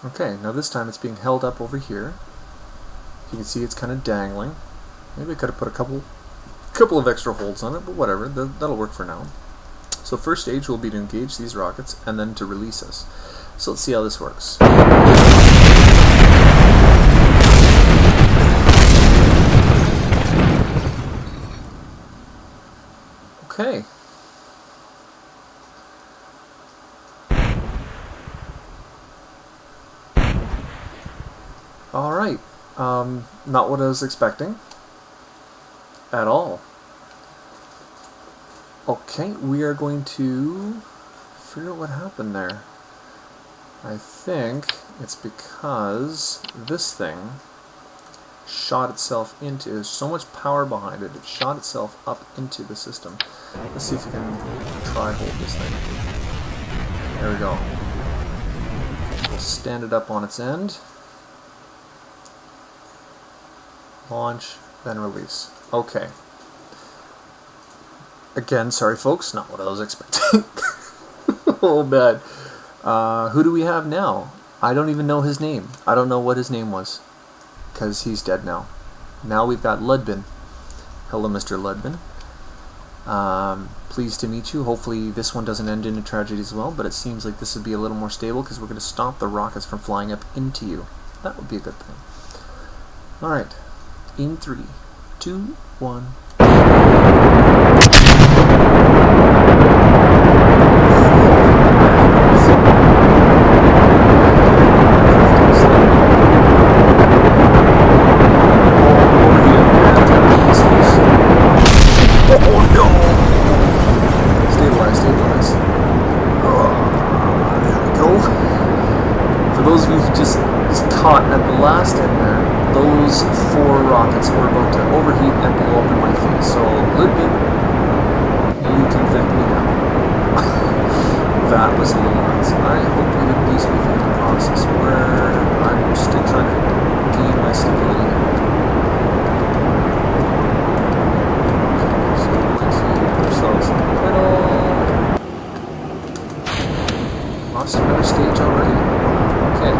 Okay, now this time it's being held up over here. You can see it's kind of dangling. Maybe I could have put a couple of extra holes on it, but whatever, that'll work for now. So first stage will be to engage these rockets and then to release us. So let's see how this works. Okay. Alright. Not what I was expecting. At all. Okay, we are going to figure out what happened there. I think it's because this thing shot itself into, there's so much power behind it, it shot itself up into the system. Let's see if we can try hold this thing. There we go. We'll stand it up on its end. Launch, then release. Okay. Again, sorry folks, not what I was expecting. Oh, bad. Who do we have now? I don't even know his name. I don't know what his name was, because he's dead now. Now we've got Ludbin. Hello, Mr. Ludbin. Pleased to meet you. Hopefully this one doesn't end in a tragedy as well, but it seems like this would be a little more stable because we're going to stop the rockets from flying up into you. That would be a good thing. Alright. In 3, 2, 1. Caught at the last end there, those 4 rockets were about to overheat and blow up in my face. So, Ludwig, you can thank me now. That was a little nuts. I hope we didn't lose anything in the process where I'm still trying to gain my stability here. Okay, so we're going to put ourselves in the middle. Lost another stage already. Okay.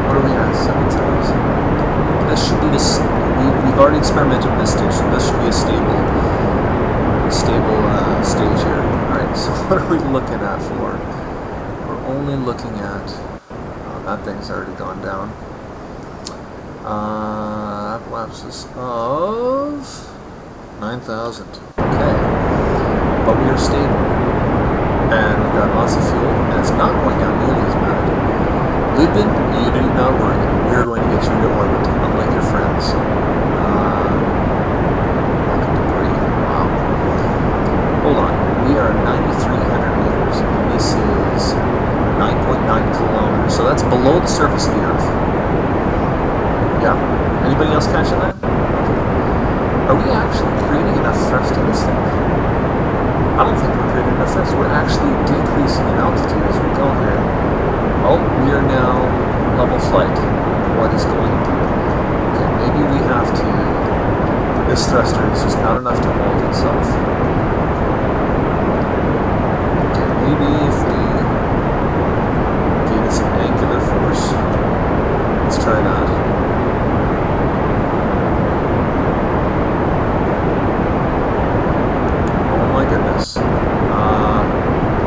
What are we at? 7,000. This should be this. We've already experimented with this stage, so this should be a stable stage here. Alright, so what are we looking at for? We're only looking at. Oh, that thing's already gone down. Lapses of 9,000. Okay. But we are stable. And we've got lots of fuel, and it's not going down nearly as bad. Ludwig, you do not worry. We're going to get you into orbit, unlike your friends. Rocket debris. Wow. Hold on. We are 9,300 meters, and this is 9.9 kilometers. So that's below the surface of the Earth. Yeah? Anybody else catching that? Okay. Are we actually creating enough thrust in this thing? I don't think we're creating enough thrust. We're actually decreasing in altitude as we go here. Oh, we are now level flight. What is going on? Okay, maybe we have to... This thruster is just not enough to hold itself. Okay, maybe if we give it some angular force. Let's try that. Oh my goodness.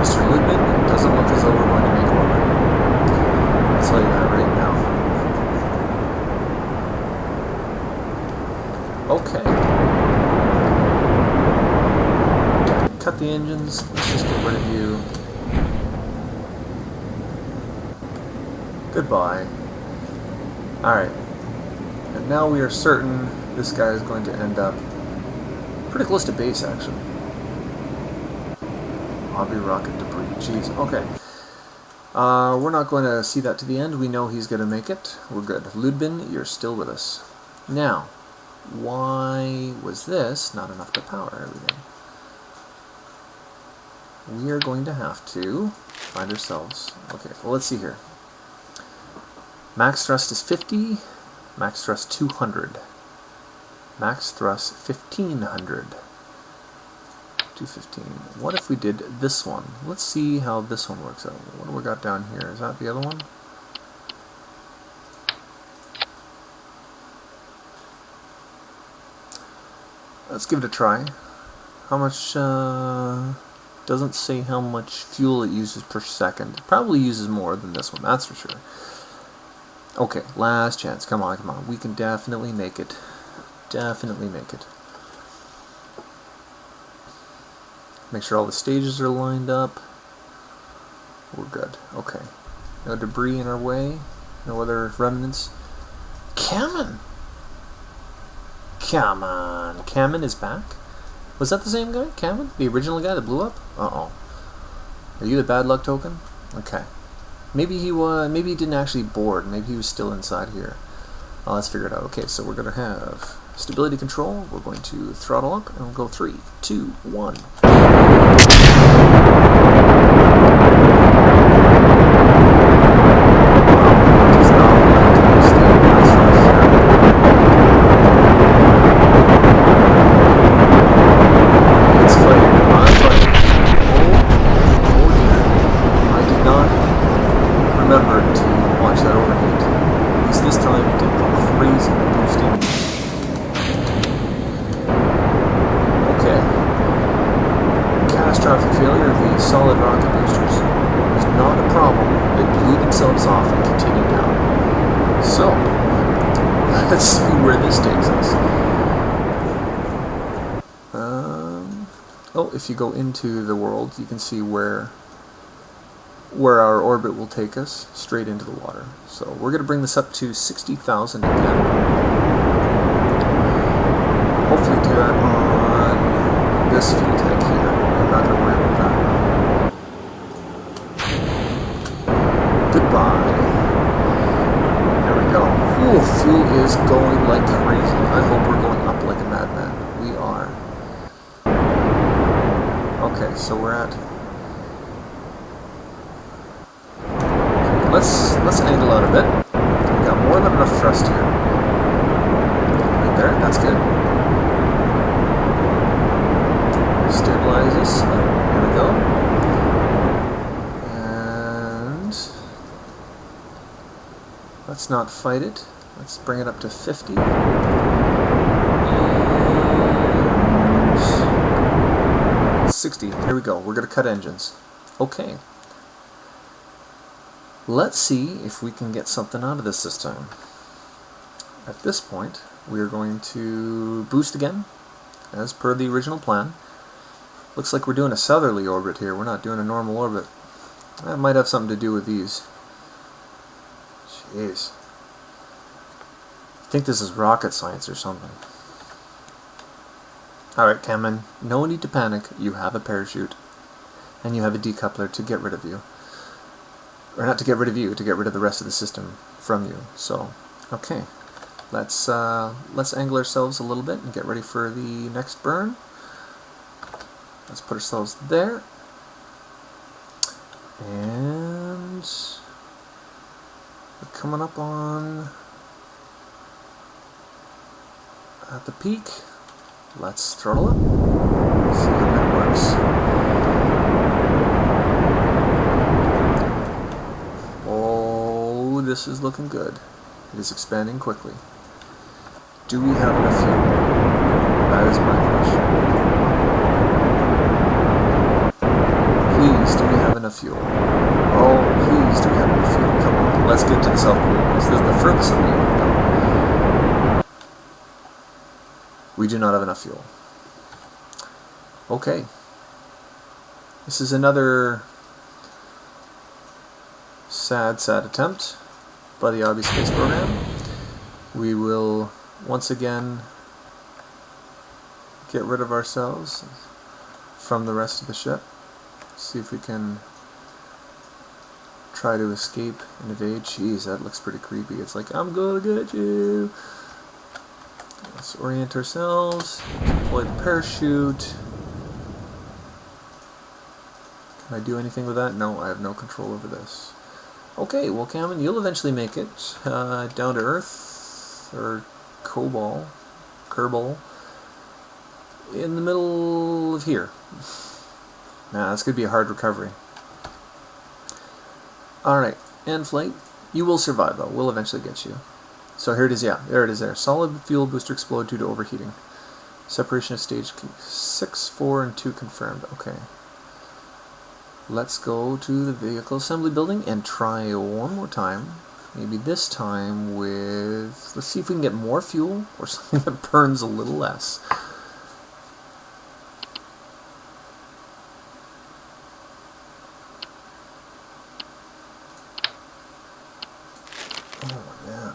Mr. Ludwig, it doesn't look as though we're going to make orbit. I'll tell you that right now. Okay. Cut the engines. Let's just get rid of you. Goodbye. Alright. And now we are certain this guy is going to end up pretty close to base, actually. Aubi-Rocket debris. Jeez. Okay. We're not going to see that to the end. We know he's going to make it. We're good. Ludbin, you're still with us. Now, why was this not enough to power everything? We are going to have to find ourselves... Okay, well, let's see here. Max thrust is 50. Max thrust 200. Max thrust 1,500. 215. What if we did this one? Let's see how this one works out. What do we got down here? Is that the other one? Let's give it a try. How much, doesn't say how much fuel it uses per second. It probably uses more than this one, that's for sure. Okay, last chance. Come on, come on. We can definitely make it. Definitely make it. Make sure all the stages are lined up. We're good. Okay. No debris in our way. No other remnants. Kamen! Come on. Kamen is back? Was that the same guy? Kamen? The original guy that blew up? Uh-oh. Are you the bad luck token? Okay. Maybe he didn't actually board. Maybe he was still inside here. Let's figure it out. Okay, so we're going to have stability control. We're going to throttle up, and we'll go 3, 2, 1. Failure of the solid rocket boosters was not a problem. They blew themselves off and continued down. So, let's see where this takes us. Oh, if you go into the world, you can see where our orbit will take us, straight into the water. So we're going to bring this up to 60,000 again. Hopefully do that on this fuel tank here. I'm not going to worry about that. Goodbye. There we go. Ooh, fuel is going like crazy. I hope we're going up like a madman. We are. Okay, so we're at... Okay, let's angle out a bit. We got more than enough thrust here. Right there, that's good. Stabilize this. There we go. And let's not fight it. Let's bring it up to 50. And 60. Here we go. We're going to cut engines. Okay. Let's see if we can get something out of this time. At this point, we are going to boost again, as per the original plan. Looks like we're doing a southerly orbit here. We're not doing a normal orbit. That might have something to do with these. Jeez. I think this is rocket science or something. Alright, Cameron. No need to panic. You have a parachute. And you have a decoupler to get rid of you. Or not to get rid of you, to get rid of the rest of the system from you. So, okay. Let's angle ourselves a little bit and get ready for the next burn. Let's put ourselves there. And we're coming up on at the peak. Let's throttle up. See how that works. Oh, this is looking good. It is expanding quickly. Do we have enough fuel? That is my question. Please, do we have enough fuel? Oh, please, do we have enough fuel? Come on, let's get to the South Pole. This is the furthest that we want to go. We do not have enough fuel. Okay. This is another sad attempt by the Aubi-Space Program. We will once again get rid of ourselves from the rest of the ship. See if we can try to escape and evade. Jeez, that looks pretty creepy. It's like, I'm gonna get you. Let's orient ourselves, deploy the parachute. Can I do anything with that? No, I have no control over this. Okay, well, Cameron, you'll eventually make it down to Earth, or Kerbal, in the middle of here. Nah, this could be a hard recovery. Alright, and flight. You will survive though, we'll eventually get you. So here it is, yeah, there it is there. Solid fuel booster explode due to overheating. Separation of stage 6, 4, and 2 confirmed. Okay. Let's go to the vehicle assembly building and try one more time. Maybe this time with... Let's see if we can get more fuel or something that burns a little less. Oh, man.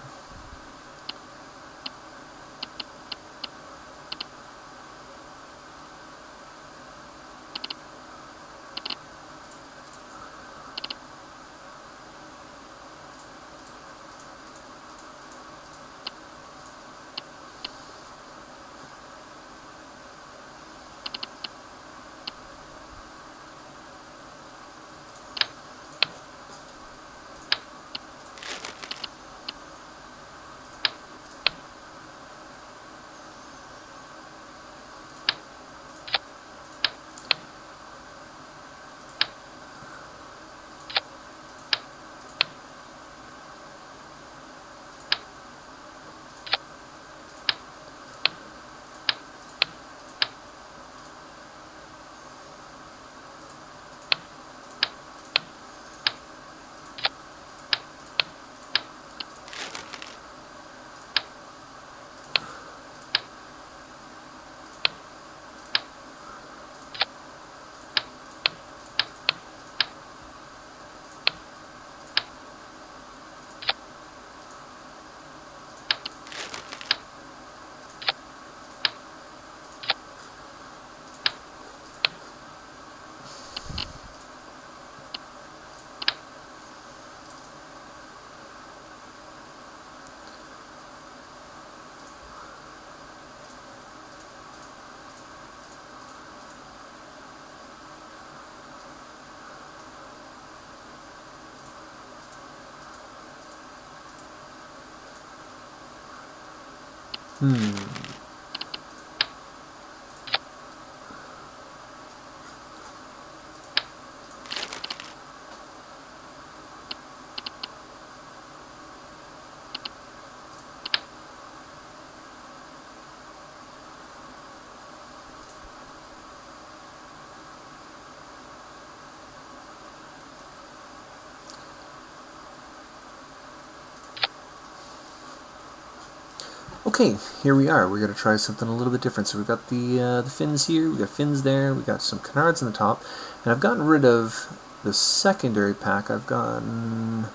Okay, here we are. We're going to try something a little bit different. So we've got the fins here, we've got fins there, we've got some canards on the top, and I've gotten rid of the secondary pack. I've gotten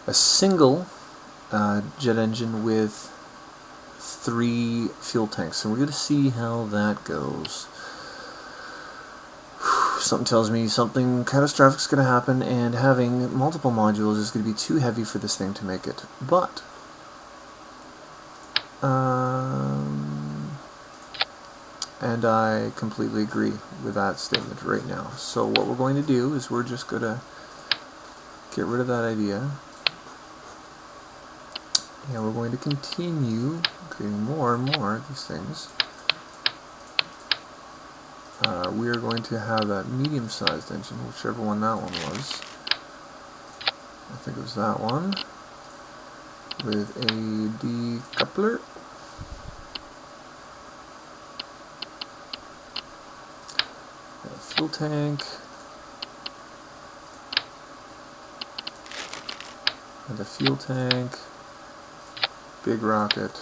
a single jet engine with 3 fuel tanks, and we're going to see how that goes. Something tells me something catastrophic is going to happen, and having multiple modules is going to be too heavy for this thing to make it. But and I completely agree with that statement right now. So what we're going to do is we're just going to get rid of that idea. And we're going to continue creating more and more of these things. We are going to have that medium-sized engine, whichever one that one was. I think it was that one. With a decoupler. A fuel tank. And a fuel tank. Big rocket.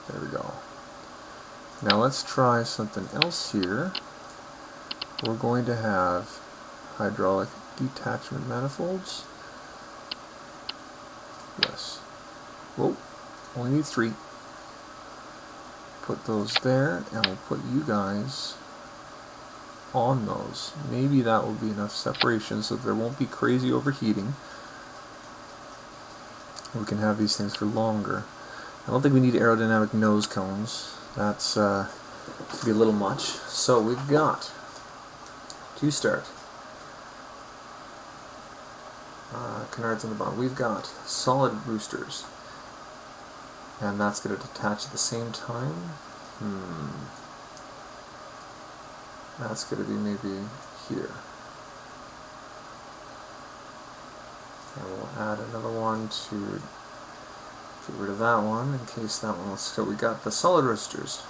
There we go. Now let's try something else here. We're going to have hydraulic detachment manifolds. Yes. Whoa, only need 3. Put those there, and we'll put you guys on those. Maybe that will be enough separation so that there won't be crazy overheating. We can have these things for longer. I don't think we need aerodynamic nose cones. That's to be a little much. So we've got, to start, canards on the bottom. We've got solid boosters, and that's going to detach at the same time. That's going to be maybe here. And we'll add another one to get rid of that one in case that one. So we got the solid resistors.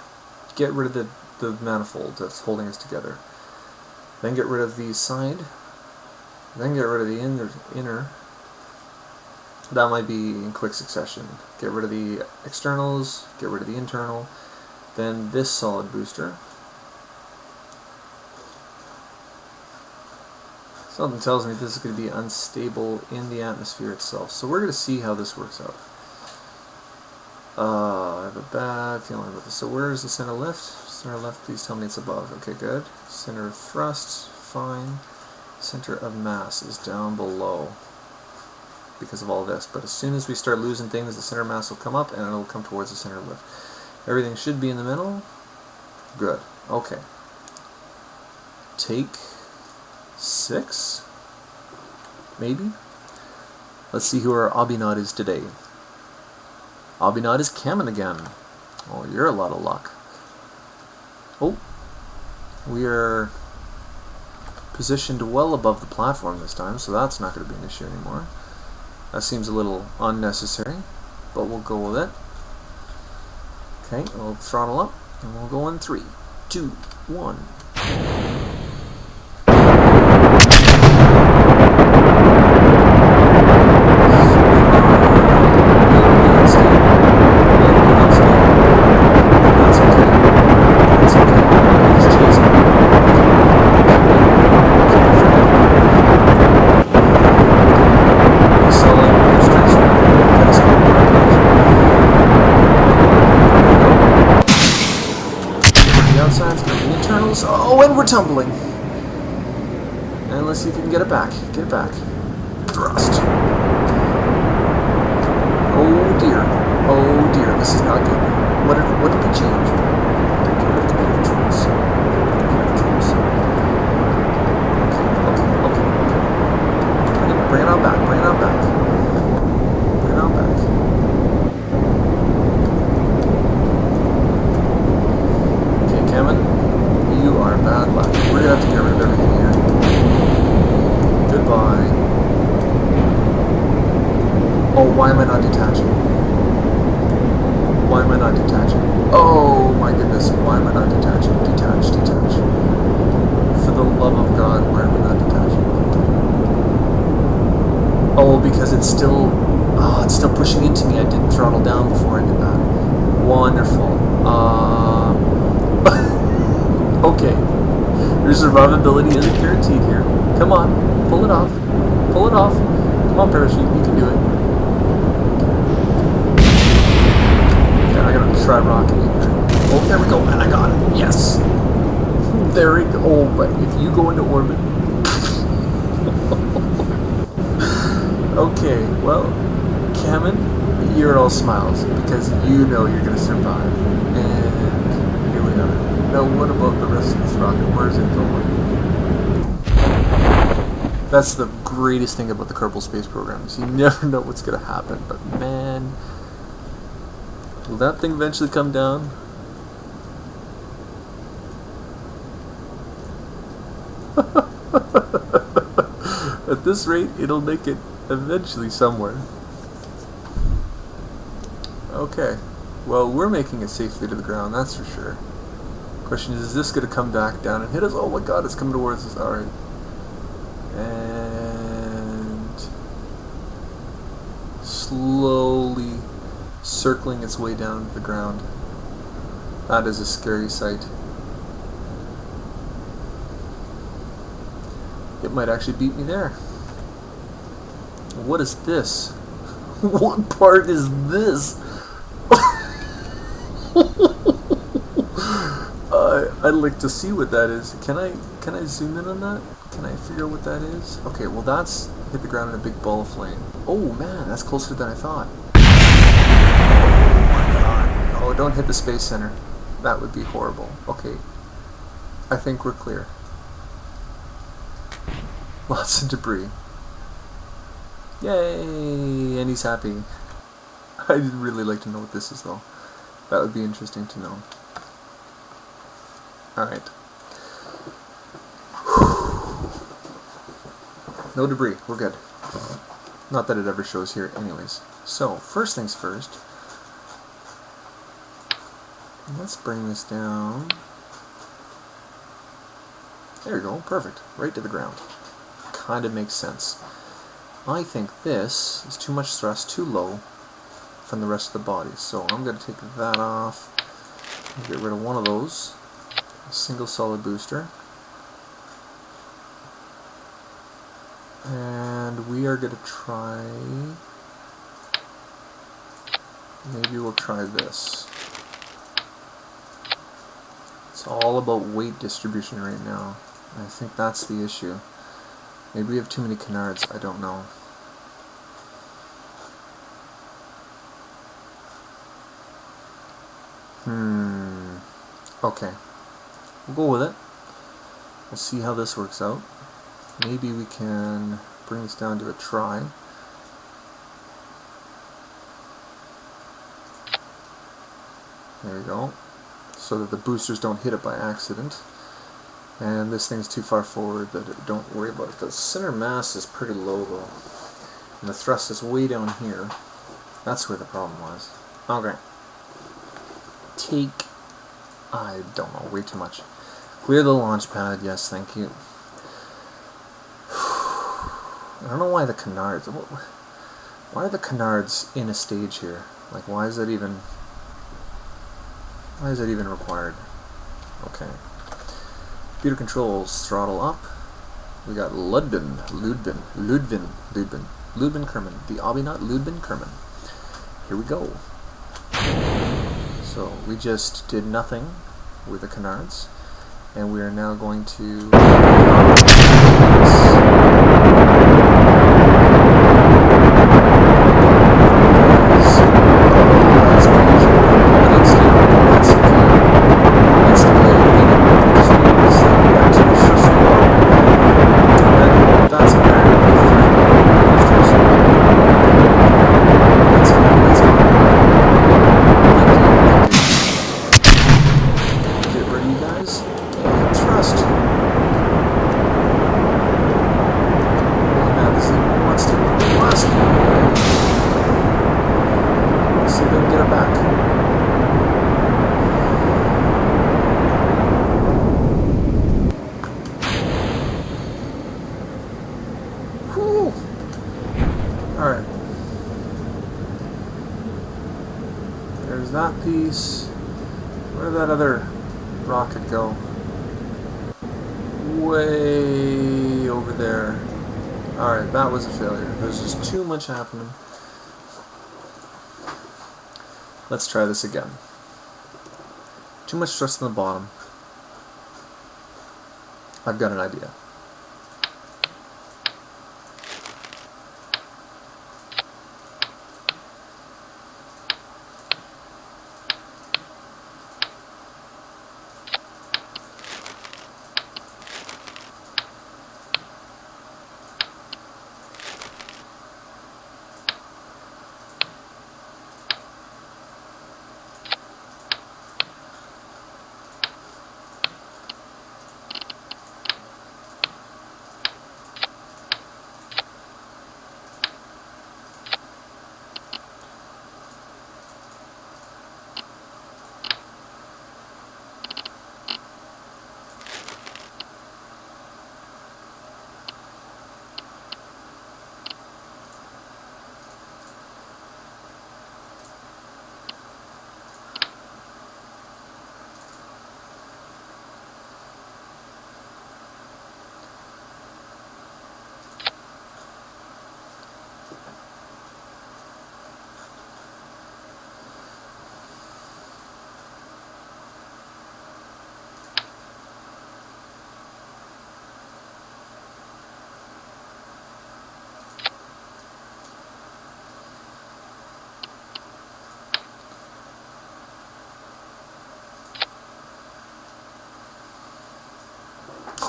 Get rid of the manifold that's holding us together. Then get rid of the side. Then get rid of the inner. That might be in quick succession. Get rid of the externals, get rid of the internal. Then this solid booster. Something tells me this is going to be unstable in the atmosphere itself. So we're going to see how this works out. I have a bad feeling about this. So where is the center lift? Center left, please tell me it's above. Okay, good. Center of thrust, fine. Center of mass is down below because of all this. But as soon as we start losing things, the center of mass will come up and it'll come towards the center lift. Everything should be in the middle. Good. Okay. Take 6? Maybe? Let's see who our Aubi-Naut is today. Aubi-Naut is Cameron again. Oh, you're a lot of luck. Oh, we are positioned well above the platform this time, so that's not going to be an issue anymore. That seems a little unnecessary, but we'll go with it. Okay, we'll throttle up, and we'll go in 3, 2, 1. Oh, and we're tumbling. And let's see if we can get it back. Get it back. Thrust. Oh dear. Oh dear. This is not good. What did we change? Get rid of computer controls. Okay. Bring it on back. Bring it on back. Bring it on back. Okay, Kevin. You are bad luck. We're gonna have to get rid of everything here. Goodbye. Oh, why am I not detaching? Why am I not detaching? Oh my goodness, why am I not detaching? Detach. For the love of God, why am I not detaching? Oh, because it's still pushing into me. I didn't throttle down before I did that. Wonderful. Okay, your survivability isn't guaranteed here. Come on, pull it off. Pull it off. Come on, parachute, you can do it. Okay, I gotta try rocking it here. Oh, there we go, man, I got it. Yes. There we go. Oh, but if you go into orbit. Okay, well, Cameron, you're all smiles because you know you're gonna survive. And here we are. Now what about the rest of this rocket? Where is it going? That's the greatest thing about the Kerbal Space Program, is you never know what's going to happen, but man, will that thing eventually come down? At this rate, it'll make it eventually somewhere. Okay, well, we're making it safely to the ground, that's for sure. Question is this going to come back down and hit us? Oh my god, it's coming towards us. Alright. And slowly circling its way down to the ground. That is a scary sight. It might actually beat me there. What is this? What part is this? I'd like to see what that is. Can I zoom in on that? Can I figure out what that is? Okay, well that's hit the ground in a big ball of flame. Oh man, that's closer than I thought. Oh my god. Oh, don't hit the Space Center. That would be horrible. Okay. I think we're clear. Lots of debris. Yay! And he's happy. I'd really like to know what this is though. That would be interesting to know. Alright. No debris. We're good. Not that it ever shows here anyways. So, first things first. Let's bring this down. There you go. Perfect. Right to the ground. Kind of makes sense. I think this is too much thrust, too low from the rest of the body. So I'm going to take that off. Get rid of one of those. A single solid booster. And we are going to try... Maybe we'll try this. It's all about weight distribution right now. I think that's the issue. Maybe we have too many canards, I don't know. Okay. We'll go with it. We'll see how this works out. Maybe we can bring this down to a try. There we go. So that the boosters don't hit it by accident. And this thing's too far forward that don't worry about it. The center mass is pretty low though. And the thrust is way down here. That's where the problem was. Okay. Take... I don't know, way too much. Clear the launch pad, yes, thank you. I don't know why the canards... Why are the canards in a stage here? Like, why is that even... Why is that even required? Okay. Computer controls, throttle up. We got Ludwin Kerman. The Aubi-Nut Ludwin Kerman. Here we go. So we just did nothing with the canards, and we are now going to There's that piece. Where did that other rocket go? Way over there. Alright, that was a failure. There's just too much happening. Let's try this again. Too much thrust on the bottom. I've got an idea.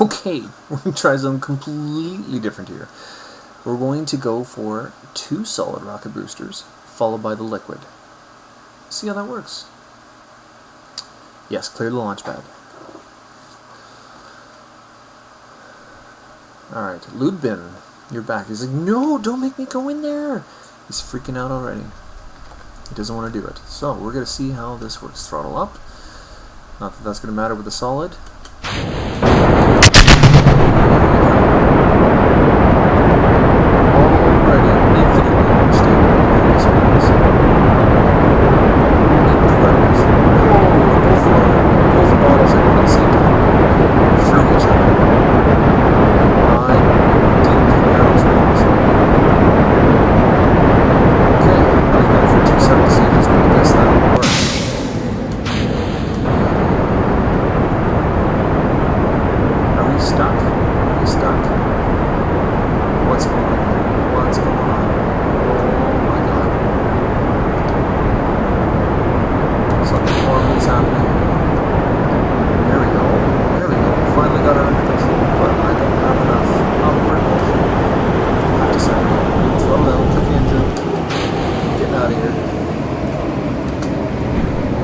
Okay, we're going to try something completely different here. We're going to go for 2 solid rocket boosters, followed by the liquid. See how that works. Yes, clear the launch pad. Alright, Ludwin, You're back. He's like, no, don't make me go in there. He's freaking out already. He doesn't want to do it. So we're going to see how this works. Throttle up. Not that that's going to matter with the solid.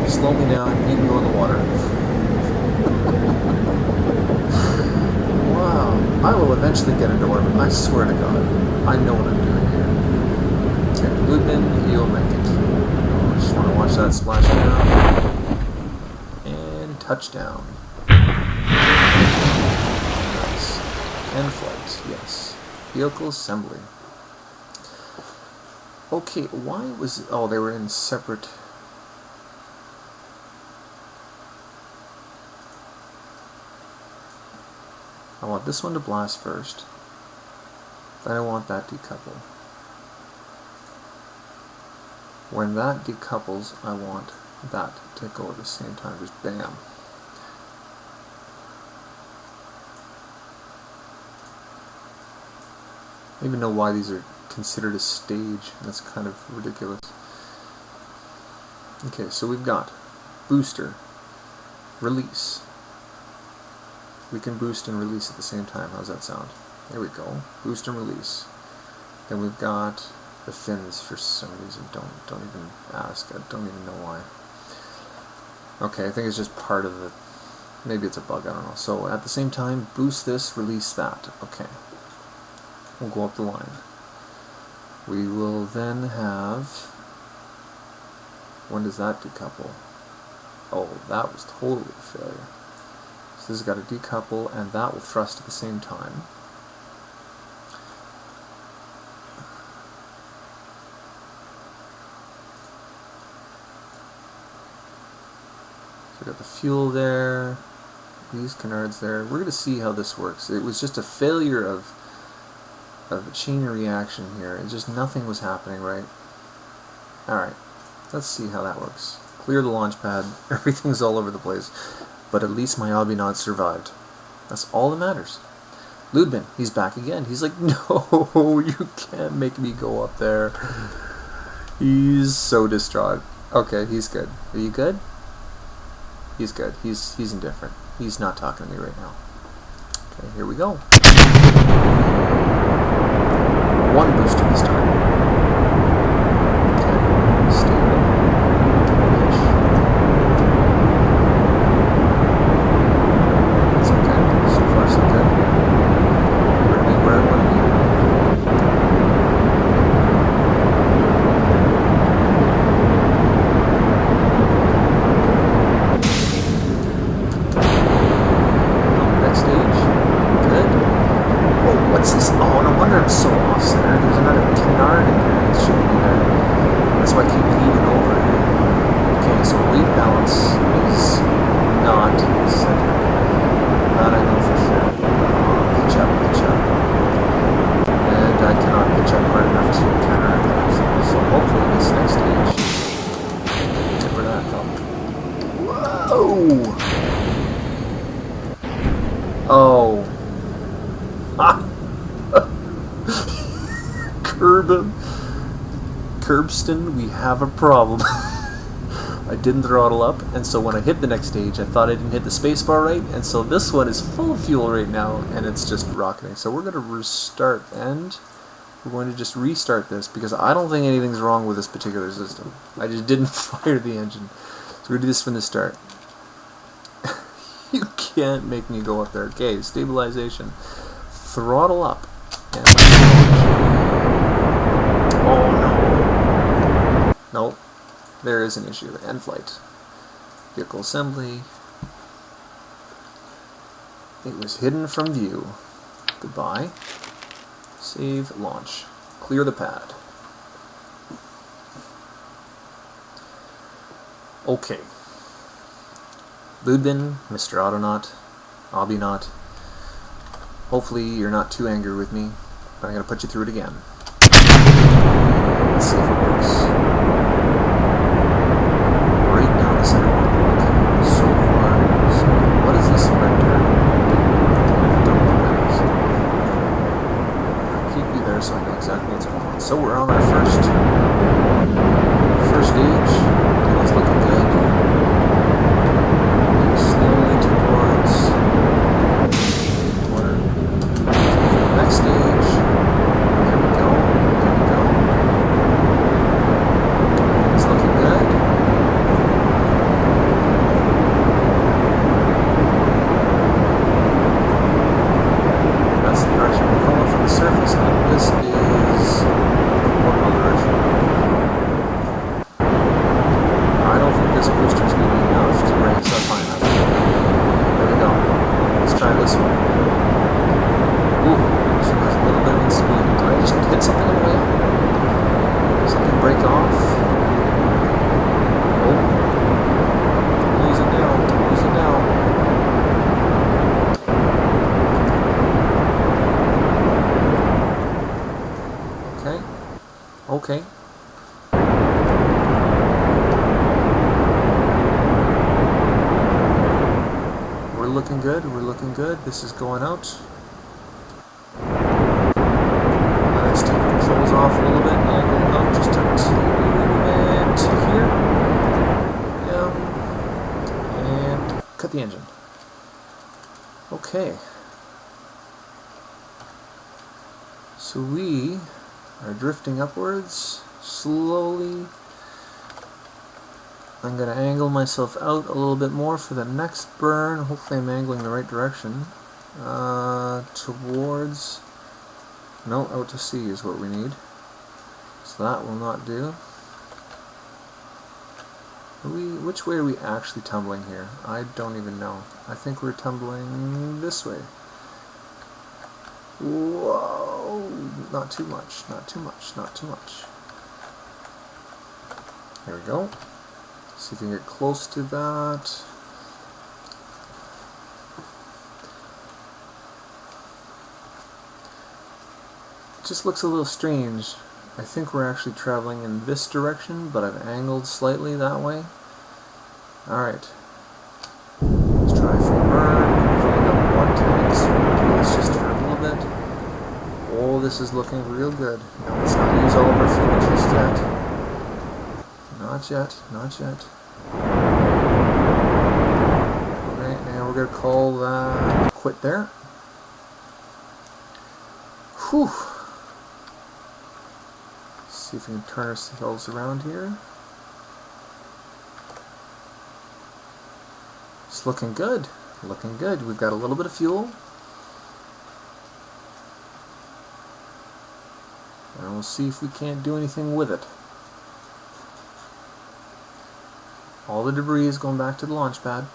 Slow me down, you can go in the water. Wow, I will eventually get into orbit, I swear to God. I know what I'm doing here. Okay, Ludman, you'll make it. Oh, I just want to watch that splash down. And touchdown. Nice. And flight, yes. Vehicle assembly. Okay, why was... Oh, they were in separate... I want this one to blast first. Then I want that decouple. When that decouples, I want that to go at the same time. Just bam. I don't even know why these are considered a stage. That's kind of ridiculous. Okay, so we've got booster, release. We can boost and release at the same time. How's that sound? There we go. Boost and release. Then we've got the fins for some reason. Don't even ask. I don't even know why. Okay, I think it's just part of the... Maybe it's a bug, I don't know. So at the same time, boost this, release that. Okay. We'll go up the line. We will then have... When does that decouple? Oh, that was totally a failure. So this has got to decouple, and that will thrust at the same time. So we got the fuel there, these canards there. We're going to see how this works. It was just a failure of a chain reaction here. It just nothing was happening right. Alright, let's see how that works. Clear the launch pad. Everything's all over the place. But at least my Aubi-Naut survived. That's all that matters. Ludman, he's back again. He's like, no, you can't make me go up there. He's so distraught. Okay, he's good. Are you good? He's good. He's indifferent. He's not talking to me right now. Okay, here we go. One booster this time. Okay, stable. Ish. It's okay. So far, so good. Where I want to be. Next stage. Good. Oh, what's this? Oh, no wonder I'm so off-center. There's another canard in there. It shouldn't be there. That's why I keep leaning over here. Okay, so weight balance is not centered. That I know for sure. Pitch up, pitch up. And I cannot pitch up hard enough to counteract that. So hopefully this next stage, get rid of that though. Whoa! Oh. Ah! Curbston, we have a problem. I didn't throttle up, and so when I hit the next stage, I thought I didn't hit the spacebar right, and so this one is full of fuel right now, and it's just rocketing. So we're going to restart, and we're going to just restart this, because I don't think anything's wrong with this particular system. I just didn't fire the engine. So we're going to do this from the start. You can't make me go up there. Okay, stabilization. Throttle up. And my oh no. Nope. There is an issue. End flight. Vehicle assembly. It was hidden from view. Goodbye. Save, launch. Clear the pad. Okay. Ludbin, Mr. Autonaut, Aubi-Naut. Hopefully you're not too angry with me, but I'm going to put you through it again. Let's see if it works. Right down the center one. Okay, so far, so what is this right there? I don't know what that is. I'll keep you there so I know exactly what's going on. So we're on our first stage. Everything's looking good. And slowly towards the next stage. There we go. There we go. It's looking good. That's the direction we're going from the surface, and this is orbital direction. I don't think this booster is going to be enough to bring us up high enough. There we go. Let's try this one. Ooh, so there's a little bit of instability. Did I just hit something on the way up? Something break off? Oh. Don't lose it now. Don't lose it now. Okay. Okay. We're looking good. We're looking good. This is going out. Let's take the controls off a little bit. Angle out just a little bit here. And cut the engine. Okay. So we are drifting upwards slowly. I'm going to angle myself out a little bit more for the next burn. Hopefully I'm angling the right direction. Towards... No, out to sea is what we need. So that will not do. Which way are we actually tumbling here? I don't even know. I think we're tumbling this way. Whoa! Not too much, not too much, not too much. There we go. See if we can get close to that. It just looks a little strange. I think we're actually traveling in this direction, but I've angled slightly that way. Alright. Let's try full burn. We've only got one tank, so we're going to do this just for a little bit. Oh, this is looking real good. Now let's not use all of our fuel just yet. Not yet, not yet. Alright, now we're going to call that quit there. Whew. See if we can turn ourselves around here. It's looking good. Looking good. We've got a little bit of fuel. And we'll see if we can't do anything with it. All the debris is going back to the launch pad.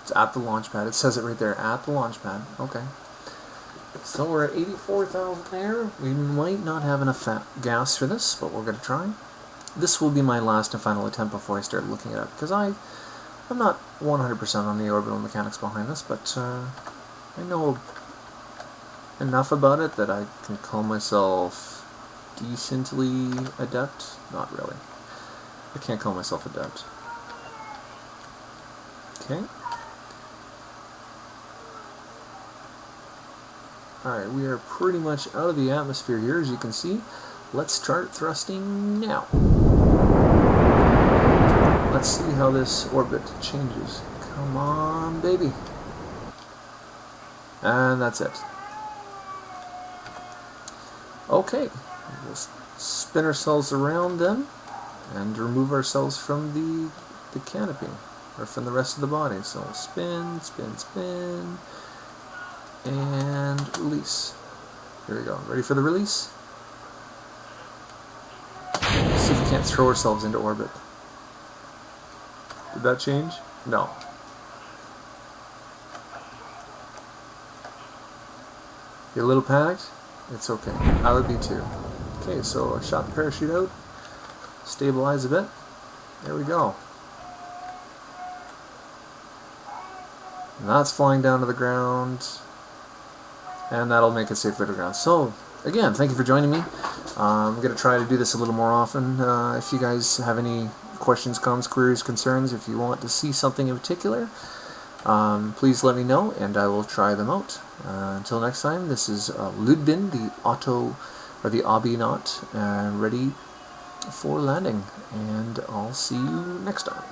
It's at the launch pad. It says it right there, at the launch pad. Okay. So we're at 84,000 there. We might not have enough gas for this, but we're going to try. This will be my last and final attempt before I start looking it up, because I'm not 100% on the orbital mechanics behind this, but I know enough about it that I can call myself decently adept. Not really. I can't call myself adept. Okay. Alright, we are pretty much out of the atmosphere here, as you can see. Let's start thrusting now. Let's see how this orbit changes. Come on, baby. And that's it. Okay, we'll spin ourselves around then and remove ourselves from the canopy, or from the rest of the body. So we'll spin, spin, spin, and release. Here we go. Ready for the release? Let's see if we can't throw ourselves into orbit. Did that change? No. You a little panicked? It's okay. I would be too. Okay, so I shot the parachute out. Stabilize a bit. There we go. And that's flying down to the ground. And that'll make it safely to the ground. So, again, thank you for joining me. I'm going to try to do this a little more often. If you guys have any questions, comments, queries, concerns, if you want to see something in particular, please let me know and I will try them out. Until next time, this is Ludbin, the Aubi-Naut, ready for landing, and I'll see you next time.